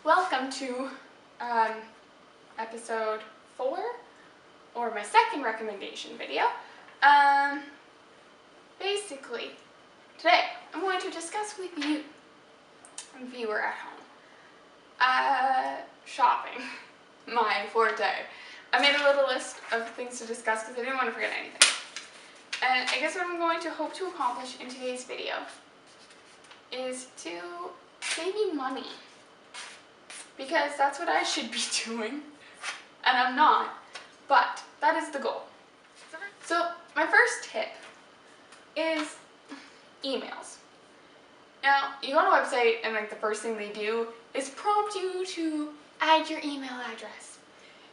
welcome to episode 4, or my second recommendation video. Basically, today I'm going to discuss with you, viewer at home, shopping, my forte. I made a little list of things to discuss because I didn't want to forget anything. And I guess what I'm going to hope to accomplish in today's video is to save you money. Because that's what I should be doing, and I'm not, but that is the goal. So my first tip is emails. Now, you go on a website and like the first thing they do is prompt you to add your email address,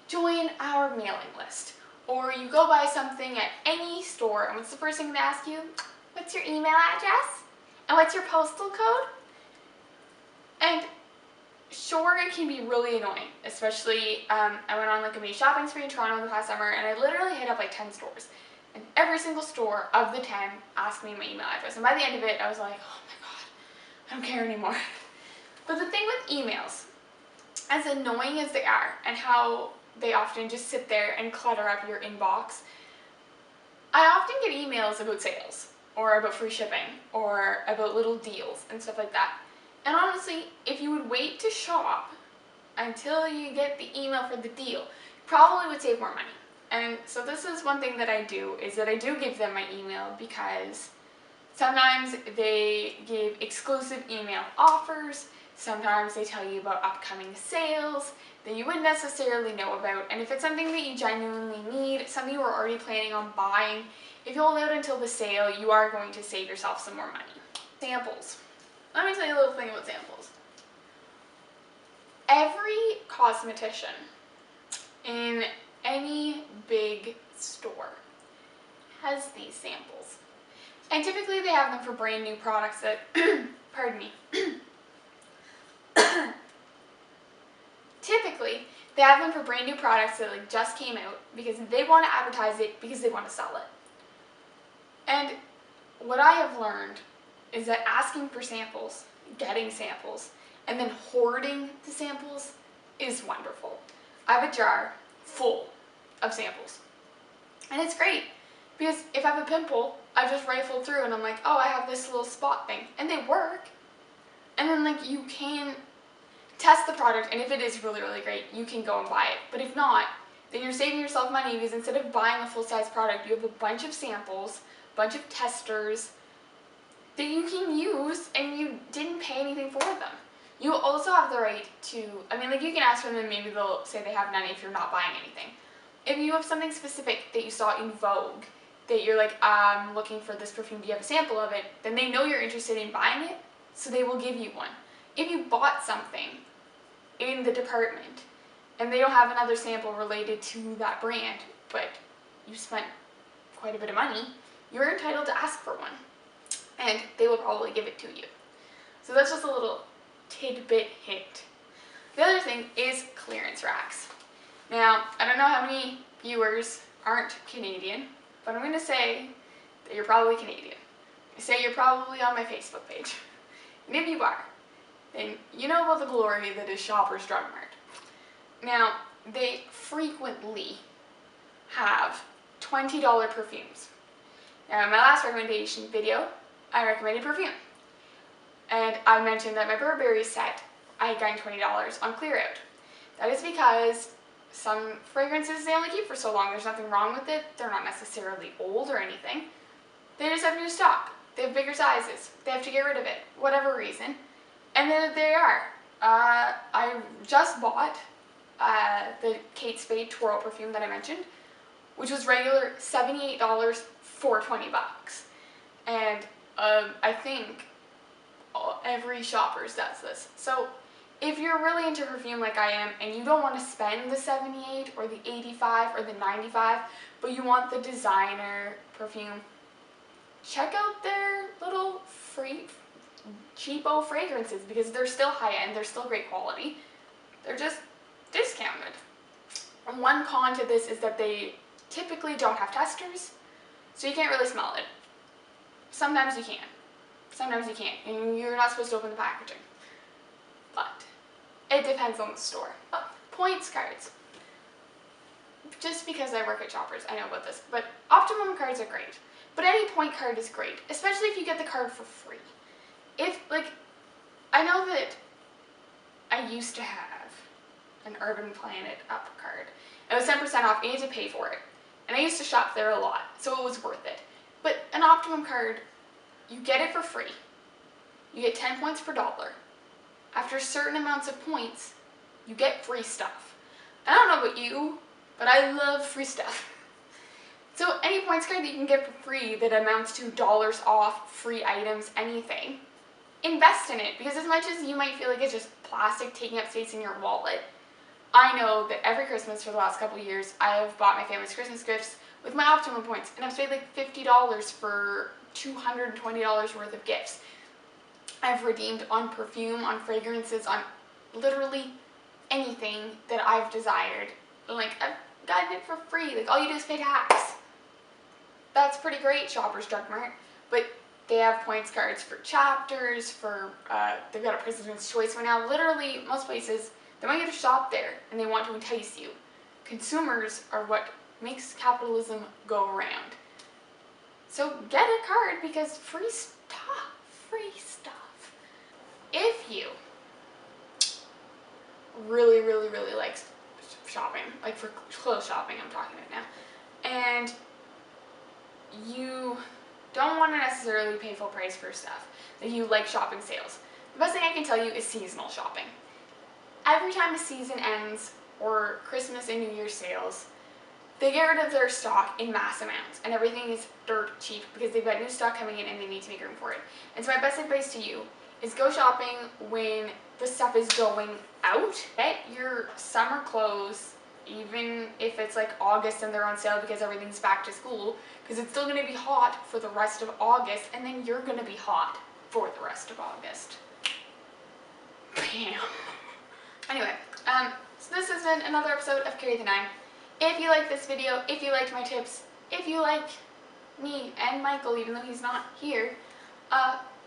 join our mailing list, or you go buy something at any store and what's the first thing they ask you? What's your email address? And what's your postal code? And sure, it can be really annoying, especially I went on like a mini shopping spree in Toronto the past summer and I literally hit up like 10 stores, and every single store of the 10 asked me my email address, and by the end of it I was like, oh my god, I don't care anymore. But the thing with emails, as annoying as they are and how they often just sit there and clutter up your inbox, I often get emails about sales or about free shipping or about little deals and stuff like that. And honestly, if you would wait to shop until you get the email for the deal, you probably would save more money. And so this is one thing that I do, is that I do give them my email because sometimes they give exclusive email offers, sometimes they tell you about upcoming sales that you wouldn't necessarily know about, and if it's something that you genuinely need, something you were already planning on buying, if you hold out until the sale, you are going to save yourself some more money. Samples. Let me tell you a little thing about samples. Every cosmetician in any big store has these samples. And typically they have them for brand new products that, pardon me. Typically, they have them for brand new products that like just came out because they want to advertise it because they want to sell it. And what I have learned is that asking for samples, getting samples, and then hoarding the samples is wonderful. I have a jar full of samples. And it's great because if I have a pimple, I just rifle through and I'm like, oh, I have this little spot thing. And they work. And then like you can test the product, and if it is really, really great, you can go and buy it. But if not, then you're saving yourself money because instead of buying a full-size product, you have a bunch of samples, a bunch of testers that you can use, and you didn't pay anything for them. You also have the right to, I mean, like you can ask them and maybe they'll say they have none if you're not buying anything. If you have something specific that you saw in Vogue, that you're like, I'm looking for this perfume, do you have a sample of it? Then they know you're interested in buying it, so they will give you one. If you bought something in the department and they don't have another sample related to that brand, but you spent quite a bit of money, you're entitled to ask for one. And they will probably give it to you. So that's just a little tidbit hint. The other thing is clearance racks. Now, I don't know how many viewers aren't Canadian, but I'm going to say that you're probably Canadian. I say you're probably on my Facebook page. And if you are, then you know about the glory that is Shoppers Drug Mart. Now, they frequently have $20 perfumes. Now, in my last recommendation video, I recommended perfume. And I mentioned that my Burberry set, I had gotten $20 on clear out. That is because some fragrances they only keep for so long. There's nothing wrong with it. They're not necessarily old or anything. They just have new stock. They have bigger sizes. They have to get rid of it, whatever reason. And then there they are. I just bought the Kate Spade Twirl perfume that I mentioned, which was regular $78 for $20. And I think every Shoppers does this. So if you're really into perfume like I am and you don't want to spend the $78 or the $85 or the $95, but you want the designer perfume, check out their little free cheapo fragrances because they're still high-end, they're still great quality. They're just discounted. And one con to this is that they typically don't have testers, so you can't really smell it. Sometimes you can. Sometimes you can't, and you're not supposed to open the packaging. But It depends on the store. Points cards. Just because I work at Shoppers, I know about this, but Optimum cards are great. But any point card is great, especially if you get the card for free. If, like, I know that I used to have an Urban Planet Up card. It was 10% off, and you had to pay for it. And I used to shop there a lot, so it was worth it. But an Optimum card, you get it for free. You get 10 points per dollar. After certain amounts of points, you get free stuff. I don't know about you, but I love free stuff. So any points card that you can get for free that amounts to dollars off, free items, anything, invest in it. Because as much as you might feel like it's just plastic taking up space in your wallet, I know that every Christmas for the last couple of years, I have bought my family's Christmas gifts with my Optimum points, and I've paid like $50 for $220 worth of gifts. I've redeemed on perfume, on fragrances, on literally anything that I've desired. Like, I've gotten it for free. Like, all you do is pay tax. That's pretty great, Shoppers Drug Mart. But they have points cards for Chapters, for, they've got a President's Choice one now. Literally, most places, they want you to shop there, and they want to entice you. Consumers are what makes capitalism go around. So get a card, because free stuff. If you really, really, really like shopping, like for clothes shopping I'm talking about now, and you don't want to necessarily pay full price for stuff, that you like shopping sales, the best thing I can tell you is seasonal shopping. Every time a season ends, or Christmas and New Year's sales, they get rid of their stock in mass amounts, and everything is dirt cheap because they've got new stock coming in and they need to make room for it. And so my best advice to you is go shopping when the stuff is going out. Get your summer clothes, even if it's like August and they're on sale because everything's back to school, because it's still going to be hot for the rest of August, and then you're going to be hot for the rest of August. Bam. Anyway, so this has been another episode of Carry the Nine. If you like this video, if you liked my tips, if you like me and Michael, even though he's not here,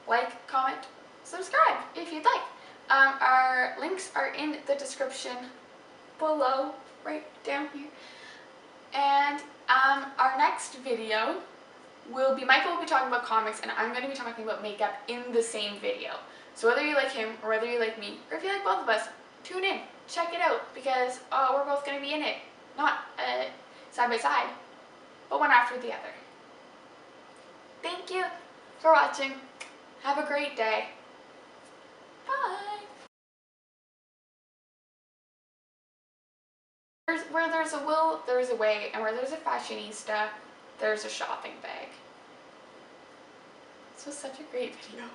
like, comment, subscribe if you'd like. Our links are in the description below, right down here. And our next video will be, Michael will be talking about comics, and I'm going to be talking about makeup in the same video. So whether you like him, or whether you like me, or if you like both of us, tune in, check it out, because we're both going to be in it. Not side by side, but one after the other. Thank you for watching. Have a great day. Bye. Where there's a will, there's a way, and where there's a fashionista, there's a shopping bag. This was such a great video.